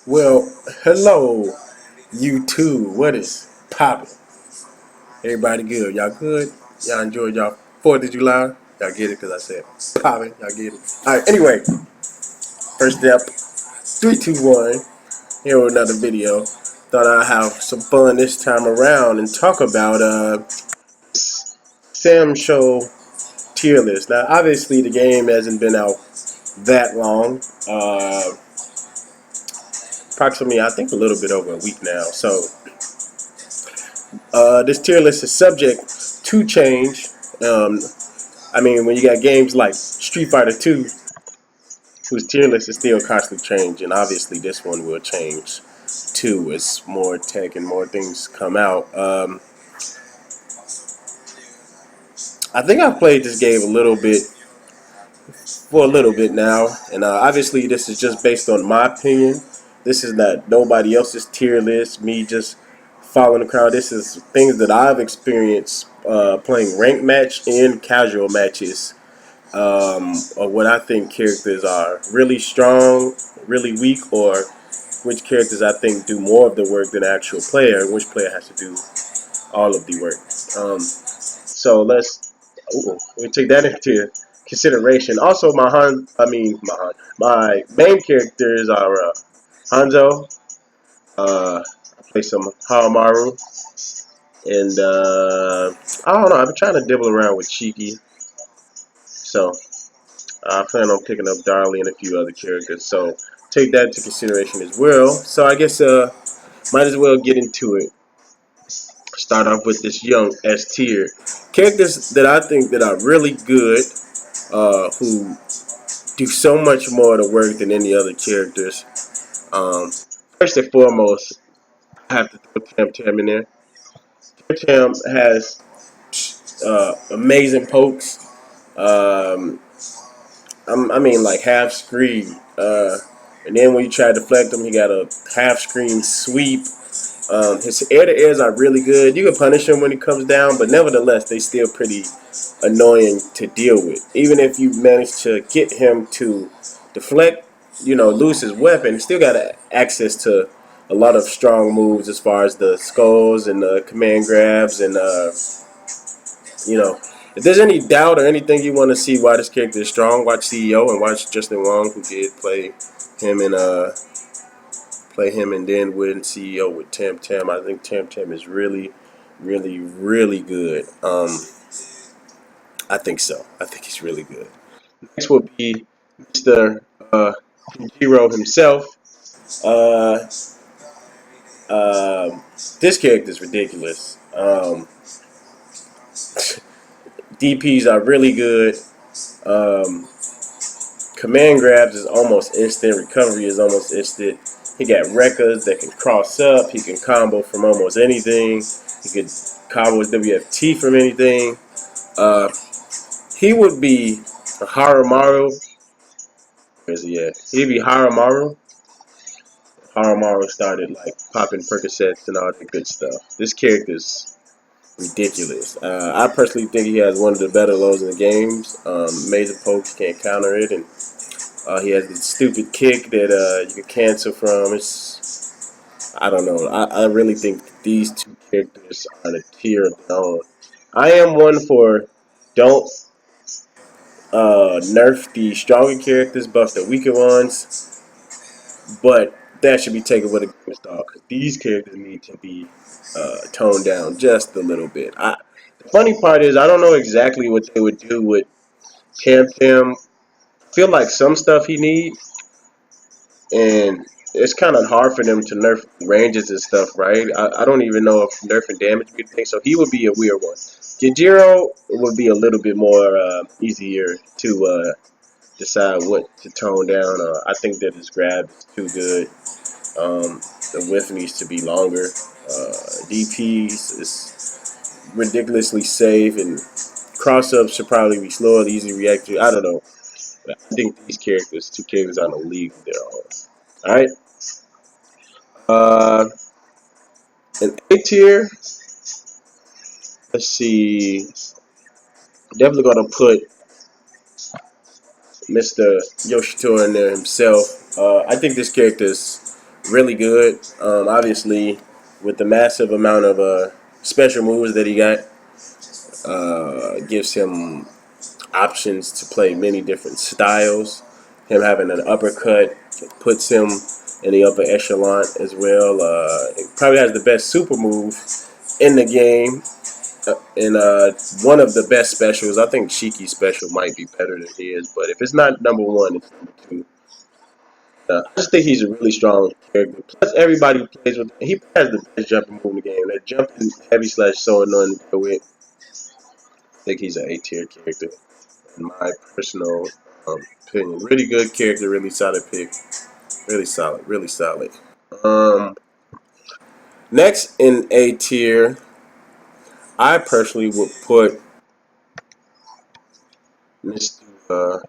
Well, hello, you too. What is poppin'? Everybody good? Y'all good? Y'all enjoyed y'all 4th of July? Y'all get it? Because I said poppin'. Y'all get it? Alright, anyway, first step 3, 2, 1. Here with another video. Thought I'd have some fun this time around and talk about Sam Show tier list. Now, obviously, the game hasn't been out that long. Approximately, I think, a little bit over a week now. So, this tier list is subject to change. Um, when you got games like Street Fighter 2, whose tier list is still constantly changing, obviously this one will change too as more tech and more things come out. I think I've played this game for a little bit now, and obviously this is just based on my opinion. This is not nobody else's tier list, me just following the crowd. This is things that I've experienced playing ranked match and casual matches, of what I think characters are really strong, really weak, or which characters I think do more of the work than the actual player, and which player has to do all of the work. So we take that into consideration. Also, my main characters are Hanzo. I play some Hamaru, and I don't know. I've been trying to dibble around with Cheeky, so I plan on picking up Darley and a few other characters. So take that into consideration as well. So I guess might as well get into it. Start off with this young S tier characters that I think that are really good, who do so much more of the work than any other characters. Um, First and foremost, I have to throw Tam Tam in there. Tam Tam has amazing pokes. Um, like half screen. And then when you try to deflect him, he got a half screen sweep. His air to airs are really good. You can punish him when he comes down, but nevertheless, they still pretty annoying to deal with. Even if you manage to get him to deflect, lose his weapon, he still got access to a lot of strong moves as far as the skulls and the command grabs and if there's any doubt or anything you want to see why this character is strong, watch CEO and watch Justin Wong, who did him and play him and then win CEO with Tam Tam. I think Tam Tam is really, really, really good. I think so. I think he's really good. Next will be Mr. Hero himself. Uh, this character is ridiculous. DPs are really good. Um, Command grabs is almost instant. Recovery is almost instant. He got Rekkas that can cross up. He can combo from almost anything. He could combo his WFT from anything. Uh, he would be Haramaru. Where is he at? He'd be Haramaru. Haramaru started like popping Percocets and all that good stuff. This character's ridiculous. I personally think he has one of the better lows in the games. Amazing pokes, can't counter it, and he has this stupid kick that you can cancel from. I don't know. I really think these two characters are on a tier of their own. I am one for don't nerf the stronger characters, buff the weaker ones, but that should be taken with a grain of salt because these characters need to be toned down just a little bit. The funny part is I don't know exactly what they would do with Tam Tam. I feel like some stuff he needs, and it's kind of hard for them to nerf ranges and stuff, right? I don't even know if nerfing damage would be a thing, so he would be a weird one. Gajiro would be a little bit more easier to decide what to tone down. I think that his grab is too good. The width needs to be longer. DPs is ridiculously safe, and cross-ups should probably be slower, easy react to. I don't know. But I think these characters, two characters on the league of their own. Alright? Uh, an A tier, let's see. Definitely gonna put Mr. Yoshito in there himself. I think this character is really good. Obviously, with the massive amount of special moves that he got, gives him options to play many different styles. Him having an uppercut puts him in the upper echelon as well. It probably has the best super move in the game. And one of the best specials, I think Shiki's special might be better than his, but if it's not number one, it's number two. I just think he's a really strong character. Plus, everybody who plays with him, he has the best jumping move in the game. That jumping heavy slash so annoying to go with. I think he's an A tier character, in my personal opinion. Really good character, really solid pick. Really solid, really solid. Um, Next in A tier, I personally would put Mr.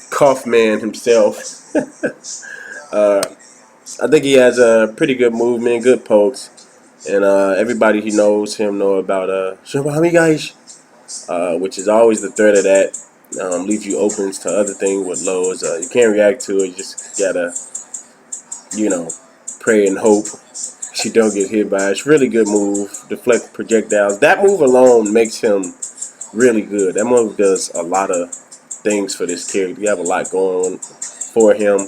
Kaufman himself. uh, I think he has a pretty good movement, good pokes, and everybody who knows him know about Shabami guys, which is always the threat of that. Leaves you opens to other things with lows. You can't react to it. You just gotta, you know, pray and hope she don't get hit by it. It's a really good move. Deflect projectiles. That move alone makes him really good. That move does a lot of things for this character. You have a lot going on for him.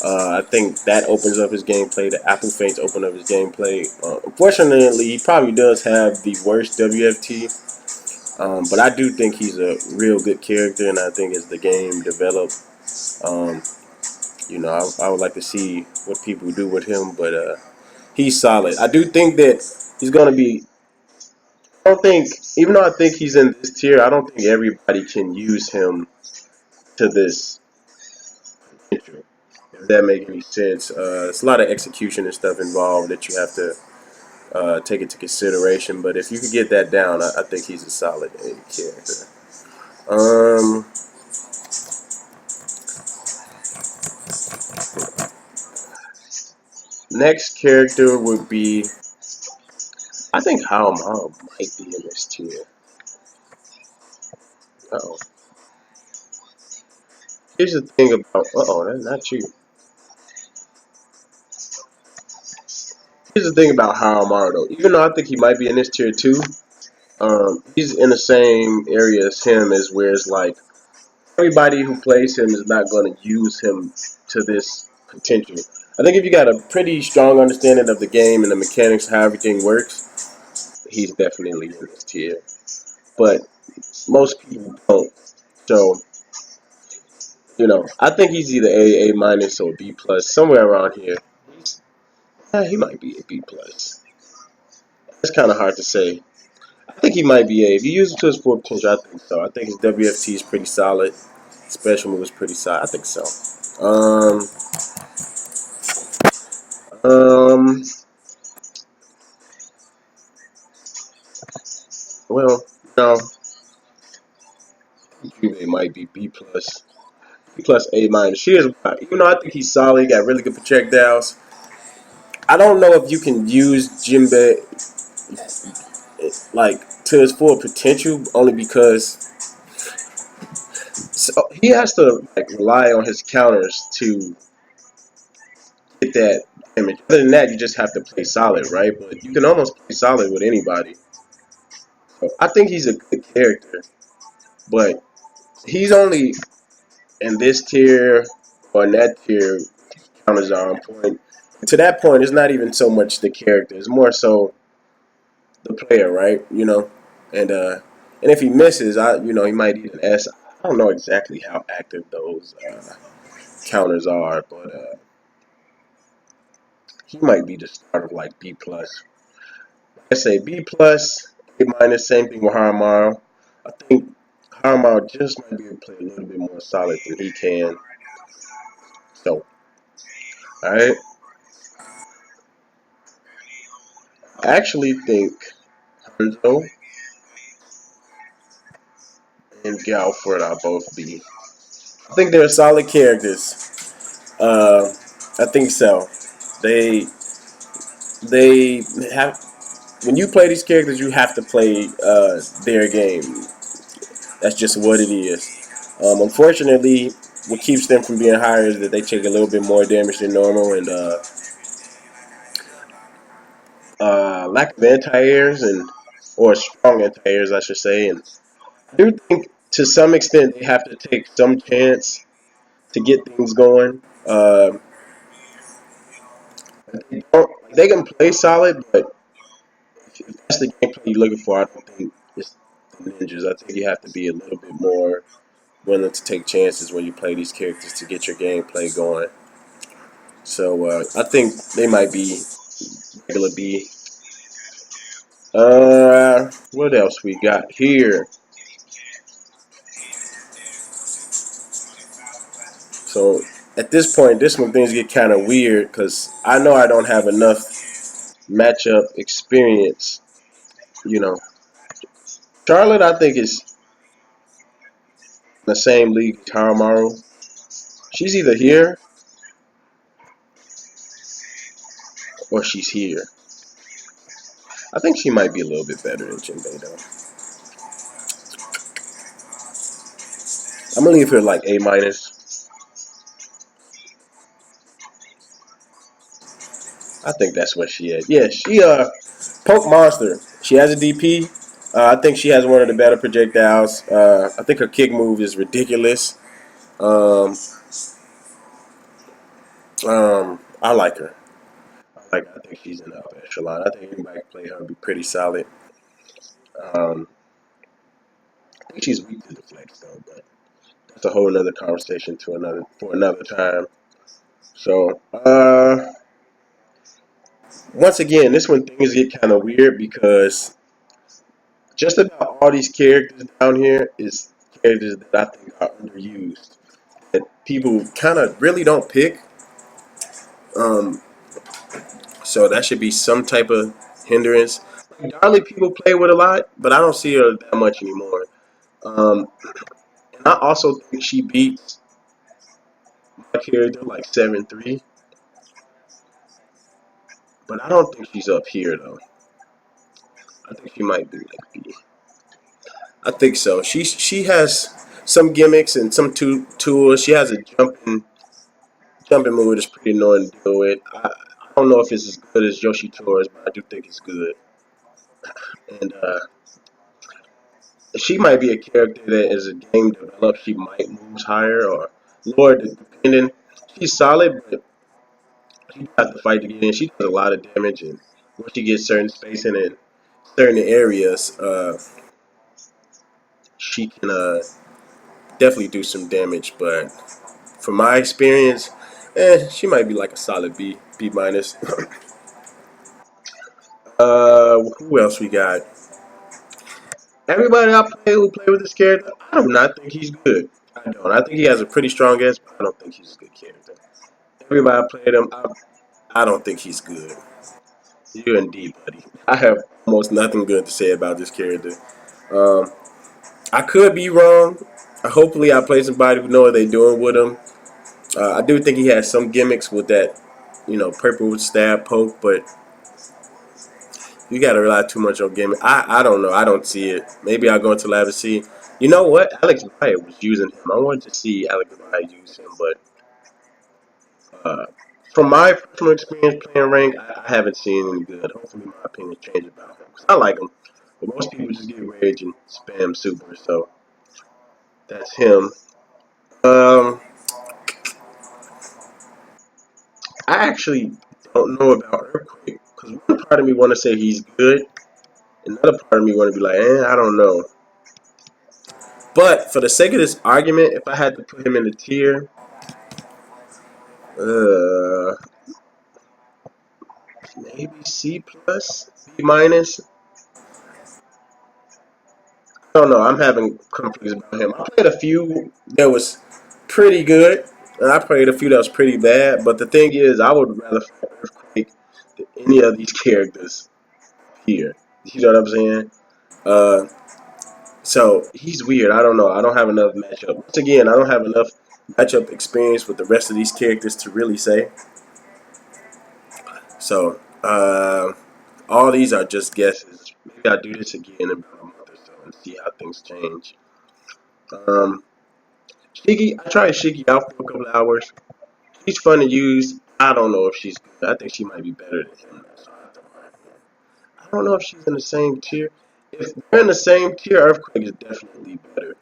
I think that opens up his gameplay. The Apple Feints open up his gameplay. Unfortunately, he probably does have the worst WFT, but I do think he's a real good character, and I think as the game develops, um, I would like to see what people do with him, but he's solid. I do think that he's going to be. I don't think, even though I think he's in this tier, I don't think everybody can use him to this potential. If that makes any sense, it's a lot of execution and stuff involved that you have to take into consideration. But if you could get that down, I think he's a solid A character. Um, Next character would be, I think Haomao might be in this tier. Oh, here's the thing about. That's not you. Here's the thing about Haomao though. Even though I think he might be in this tier too, he's in the same area as him, as where it's like everybody who plays him is not going to use him to this potential. I think if you got a pretty strong understanding of the game and the mechanics, how everything works, he's definitely in this tier. But most people don't. So, I think he's either A minus, or B plus, somewhere around here. He might be a B plus. It's kind of hard to say. I think he might be A. If you use him to his full potential, I think so. I think his WFT is pretty solid. Special move is pretty solid. I think so. Um, um, well, no, Juve might be B plus, B plus A minus. She is, even though I think he's solid, he got really good projectiles. I don't know if you can use Jinbe like to his full potential, only because he has to like rely on his counters to get that damage. Other than that, you just have to play solid, right? But you can almost play solid with anybody. So I think he's a good character, but he's only in this tier or in that tier. Counters are on point. And to that point, it's not even so much the character; it's more so the player, right? And if he misses, he might need an S. I don't know exactly how active those counters are, but he might be the start of like B plus. I say B plus, A minus. Same thing with Haramaru. I think Haramaru just might be able to play a little bit more solid than he can. So, all right. I actually think Hanzo and Galford are both B. I think they're solid characters. I think so. They they have when you play these characters, you have to play their game. That's just what it is. Unfortunately, what keeps them from being higher is that they take a little bit more damage than normal, and lack of anti-airs and or strong anti-airs, I should say. And I do think to some extent they have to take some chance to get things going. They can play solid, but if that's the gameplay you're looking for, I don't think it's the ninjas. I think you have to be a little bit more willing to take chances when you play these characters to get your gameplay going. So I think they might be regular B. What else we got here? So at this point, this one things get kind of weird because I know I don't have enough matchup experience. You know, Charlotte I think is in the same league as Haramaru. She's either here or she's here. I think she might be a little bit better than Jinbei though. I'm gonna leave her like A minus. I think that's what she is. Yeah, she Poke Monster. She has a DP. I think she has one of the better projectiles. I think her kick move is ridiculous. Um, I like her. I think she's in the upper echelon. I think anybody can play her and be pretty solid. Um, I think she's weak to the flex though, but that's a whole other conversation to another for another time. So, once again, this one things get kind of weird because just about all these characters down here is characters that I think are underused. That people kind of really don't pick. Um, so that should be some type of hindrance. Darlie people play with a lot, but I don't see her that much anymore. Um, and I also think she beats my character like 7-3, but I don't think she's up here though. I think she might be like B. I think so. She has some gimmicks and some tools. She has a jumping move that's pretty annoying to deal with. I don't know if it's as good as Yoshi Torres, but I do think it's good. And she might be a character that as a game develops, she might move higher or lower, depending. She's solid, but she has to fight to get in. She does a lot of damage, and once she gets certain spacing in certain areas, she can definitely do some damage. But from my experience, she might be like a solid B, B minus. Who else we got? Everybody I play who play with this character, I do not think he's good. I don't. I think he has a pretty strong edge, but I don't think he's a good character. Everybody I played him, I don't think he's good. You're indeed, buddy. I have almost nothing good to say about this character. Um, I could be wrong. Hopefully, I play somebody who know what they're doing with him. I do think he has some gimmicks with that, purple stab poke, but you got to rely too much on gimmick. I don't know. I don't see it. Maybe I'll go into lab and see. You know what? Alex Bryant was using him. I wanted to see Alex Bryant use him, but uh, from my personal experience playing rank, I haven't seen any good. Hopefully, my opinion changes about him because I like him, but most people just get rage and spam super. So that's him. Um, I actually don't know about Earthquake because one part of me want to say he's good, another part of me want to be like, I don't know. But for the sake of this argument, if I had to put him in the tier, uh, maybe C plus, B minus. I don't know. I'm having conflicts about him. I played a few that was pretty good, and I played a few that was pretty bad. But the thing is, I would rather fight Earthquake than any of these characters here. You know what I'm saying? Uh, so he's weird. I don't know. I don't have enough matchup. Once again, I don't have enough matchup experience with the rest of these characters to really say. So all these are just guesses. Maybe I'll do this again in about a month or so and see how things change. Um, Shiki, I tried Shiki out for a couple of hours. She's fun to use. I don't know if she's good. I think she might be better than him. So I don't know if she's in the same tier. If they're in the same tier, Earthquake is definitely better.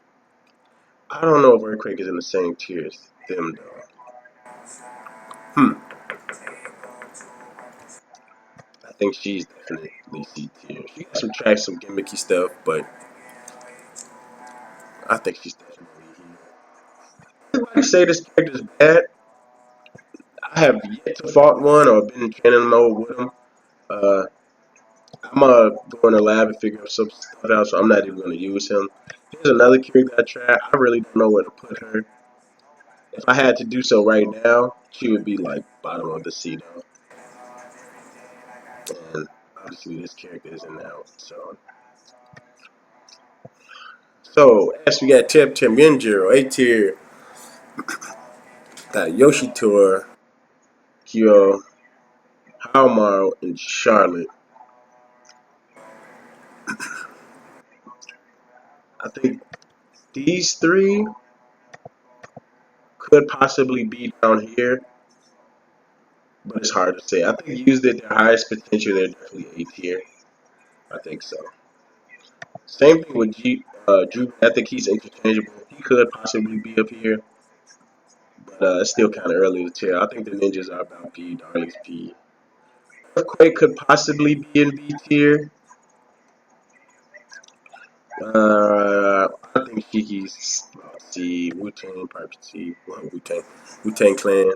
I don't know if Earthquake is in the same tier as them though. Hmm. I think she's definitely C tier. She got some tracks, some gimmicky stuff, but I think she's definitely here. Everybody say this character is bad. I have yet to fought one or been in training mode with them. Uh, I'm gonna go in the lab and figure some stuff out, so I'm not even gonna use him. Here's another character I tried. I really don't know where to put her. If I had to do so right now, she would be like bottom of the sea though. And obviously this character isn't out. So as we got Tim Genjiro, A tier, got Yoshitora, Kyo, Haomaru, and Charlotte. I think these three could possibly be down here, but it's hard to say. I think used at their highest potential, they're definitely A tier. I think so. Same thing with Drew. I think he's interchangeable. He could possibly be up here, but it's still kind of early to tell. I think the ninjas are about B. Darling's B. Earthquake could possibly be in B tier. I think Shiki's C. Wu Tang, probably C. Well, Wu Tang Clan,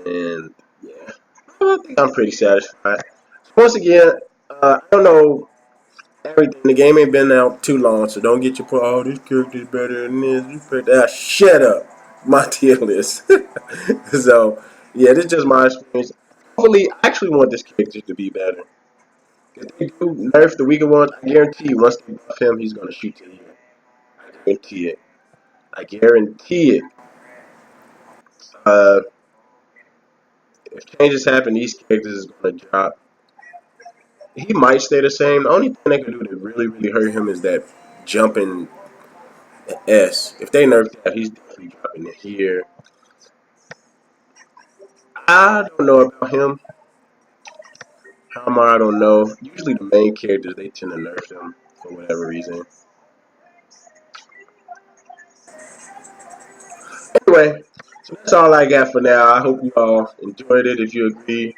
and yeah, I think I'm pretty satisfied. Once again, I don't know everything. The game ain't been out too long, so don't get your point. Oh, this character's better than this. You pick that. Shut up. My tier list. So yeah, this is just my experience. Hopefully, I actually want this character to be better. If they do nerf the weaker ones, I guarantee you, once they buff him, he's gonna shoot to the here. I guarantee it. I guarantee it. Uh, if changes happen, these characters is gonna drop. He might stay the same. The only thing they can do to really, really hurt him is that jumping S. If they nerf that, he's definitely dropping it here. I don't know about him. Hamar, I don't know. Usually the main characters, they tend to nerf them for whatever reason. Anyway, so that's all I got for now. I hope you all enjoyed it. If you agree,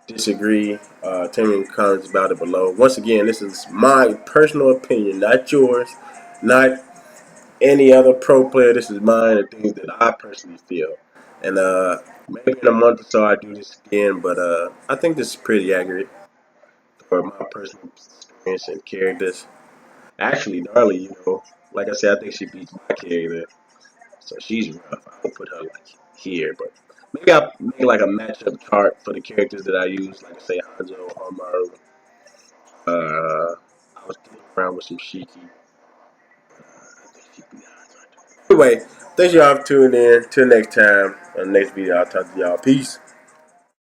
disagree, tell me in the comments about it below. Once again, this is my personal opinion, not yours, not any other pro player. This is mine and things that I personally feel. And maybe in a month or so I do this again, but I think this is pretty accurate for my personal experience and characters. Actually, Darlie, like I said, I think she beats my character, so she's rough. I would put her like here, but maybe I'll make like a matchup chart for the characters that I use, like say Hanzo, Homaru. I was thinking around with some Shiki. I think she beat Hanzo. Anyway, thanks y'all for tuning in. Till next time, on the next video, I'll talk to y'all. Peace.